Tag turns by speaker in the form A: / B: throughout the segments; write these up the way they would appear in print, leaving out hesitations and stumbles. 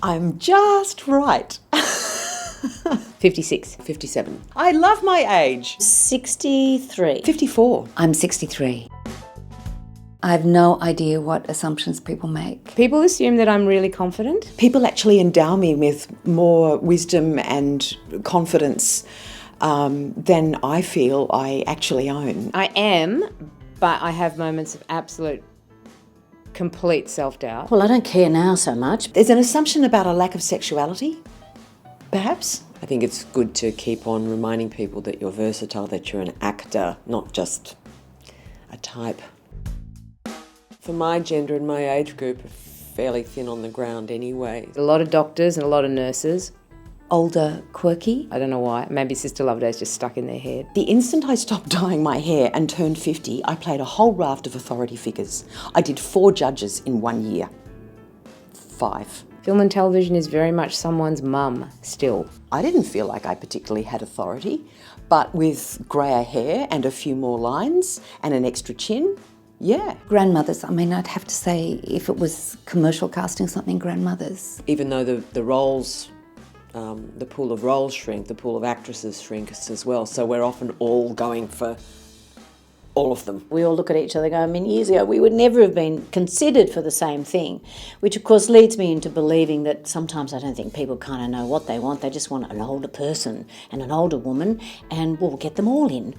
A: I'm just right.
B: 56.
C: 57.
A: I love my age.
B: 63.
A: 54.
D: I'm 63. I have no idea what assumptions people make.
B: People assume that I'm really confident.
A: People actually endow me with more wisdom and confidence than I feel I actually own.
B: I am, but I have moments of absolute, complete self-doubt.
E: Well, I don't care now so much.
A: There's an assumption about a lack of sexuality, perhaps.
C: I think it's good to keep on reminding people that you're versatile, that you're an actor, not just a type. For my gender and my age group are fairly thin on the ground anyway.
B: A lot of doctors and a lot of nurses.
D: Older, quirky.
B: I don't know why. Maybe Sister Loveday's just stuck in their head.
A: The instant I stopped dyeing my hair and turned 50, I played a whole raft of authority figures. I did 4 judges in 1 year. 5.
B: Film and television is very much someone's mum still.
A: I didn't feel like I particularly had authority, but with greyer hair and a few more lines and an extra chin, yeah.
D: Grandmothers, I mean, I'd have to say if it was commercial casting something, grandmothers.
C: Even though the roles, the pool of roles shrink, the pool of actresses shrinks as well. So we're often all going for all of them.
E: We all look at each other going, I mean, years ago we would never have been considered for the same thing, which of course leads me into believing that sometimes I don't think people kind of know what they want. They just want an older person and an older woman, and we'll get them all in.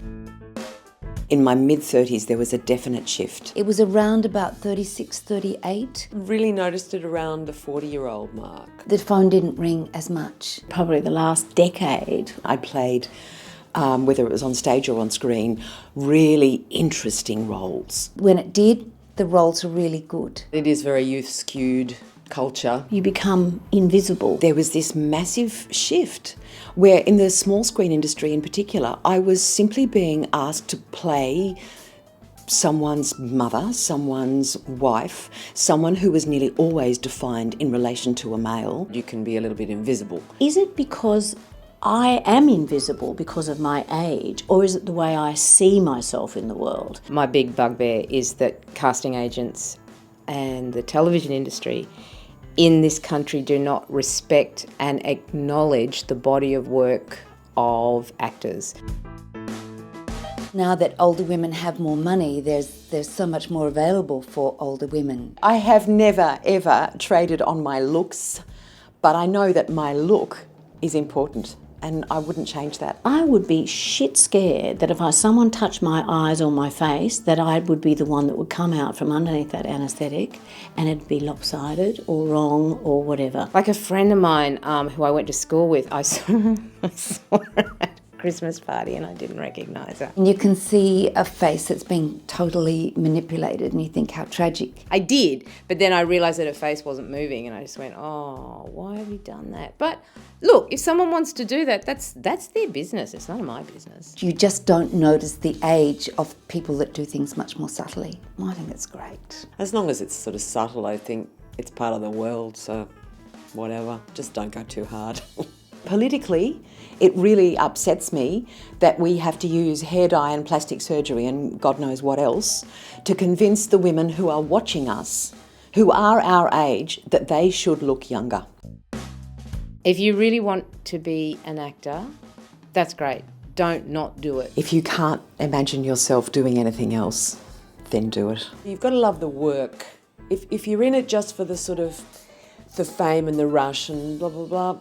A: In my mid-30s, there was a definite shift.
D: It was around about 36, 38.
C: Really noticed it around the 40-year-old mark.
D: The phone didn't ring as much.
E: Probably the last decade.
A: I played, whether it was on stage or on screen, really interesting roles.
D: When it did, the roles were really good.
C: It is very youth-skewed culture.
E: You become invisible.
A: There was this massive shift where in the small screen industry in particular, I was simply being asked to play someone's mother, someone's wife, someone who was nearly always defined in relation to a male.
C: You can be a little bit invisible.
E: Is it because I am invisible because of my age, or is it the way I see myself in the world?
B: My big bugbear is that casting agents and the television industry in this country do not respect and acknowledge the body of work of actors.
D: Now that older women have more money, there's so much more available for older women.
A: I have never, ever traded on my looks, but I know that my look is important and I wouldn't change that.
E: I would be shit scared that if someone touched my eyes or my face, that I would be the one that would come out from underneath that anaesthetic and it'd be lopsided or wrong or whatever.
B: Like a friend of mine who I went to school with, I saw her at a Christmas party and I didn't recognise her.
D: And you can see a face that's being totally manipulated and you think, how tragic.
B: I did, but then I realised that her face wasn't moving and I just went, oh, why have you done that? But look, if someone wants to do that, that's their business. It's none of my business.
D: You just don't notice the age of people that do things much more subtly. I think it's great.
C: As long as it's sort of subtle, I think it's part of the world, so whatever. Just don't go too hard.
A: Politically, it really upsets me that we have to use hair dye and plastic surgery and God knows what else to convince the women who are watching us, who are our age, that they should look younger.
B: If you really want to be an actor, that's great. Don't not do it.
A: If you can't imagine yourself doing anything else, then do it.
C: You've got to love the work. If you're in it just for the sort of the fame and the rush and blah, blah, blah,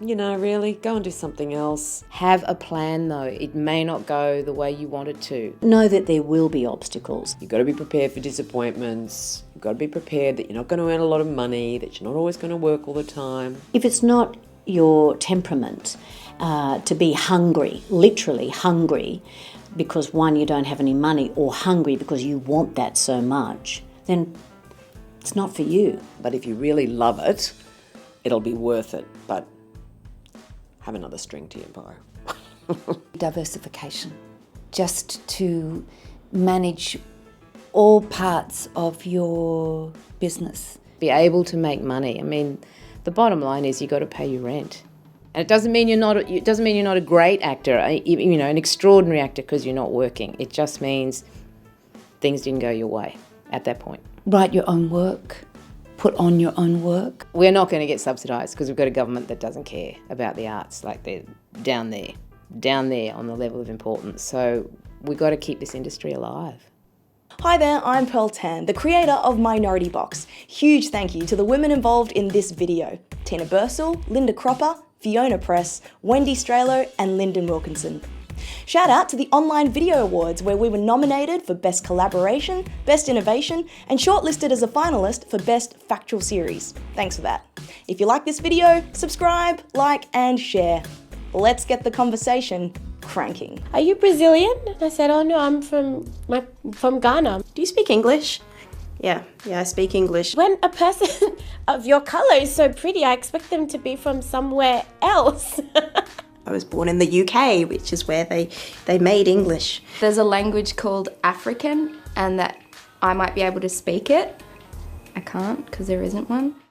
C: you know, really, go and do something else.
B: Have a plan though. It may not go the way you want it to.
E: Know that there will be obstacles.
C: You've got to be prepared for disappointments. You've got to be prepared that you're not going to earn a lot of money, that you're not always going to work all the time.
E: If it's not your temperament to be hungry, literally hungry, because one, you don't have any money, or hungry because you want that so much, then it's not for you.
C: But if you really love it, it'll be worth it. But have another string to your bow.
D: Diversification, just to manage all parts of your business.
B: Be able to make money. I mean, the bottom line is you got to pay your rent. And it doesn't mean you're not a great actor, you know, an extraordinary actor because you're not working. It just means things didn't go your way at that point.
D: Write your own work, put on your own work?
B: We're not going to get subsidised because we've got a government that doesn't care about the arts. Like, they're down there on the level of importance. So we've got to keep this industry alive.
F: Hi there, I'm Pearl Tan, the creator of Minority Box. Huge thank you to the women involved in this video: Tina Bursill, Linda Cropper, Fiona Press, Wendy Strehlow and Linden Wilkinson. Shout out to the Online Video Awards, where we were nominated for Best Collaboration, Best Innovation and shortlisted as a finalist for Best Factual Series. Thanks for that. If you like this video, subscribe, like and share. Let's get the conversation cranking.
G: Are you Brazilian? And I said, oh no, I'm from Ghana.
H: Do you speak English? Yeah, I speak English.
G: When a person of your colour is so pretty, I expect them to be from somewhere else.
H: I was born in the UK, which is where they made English.
I: There's a language called African, and that I might be able to speak it. I can't because there isn't one.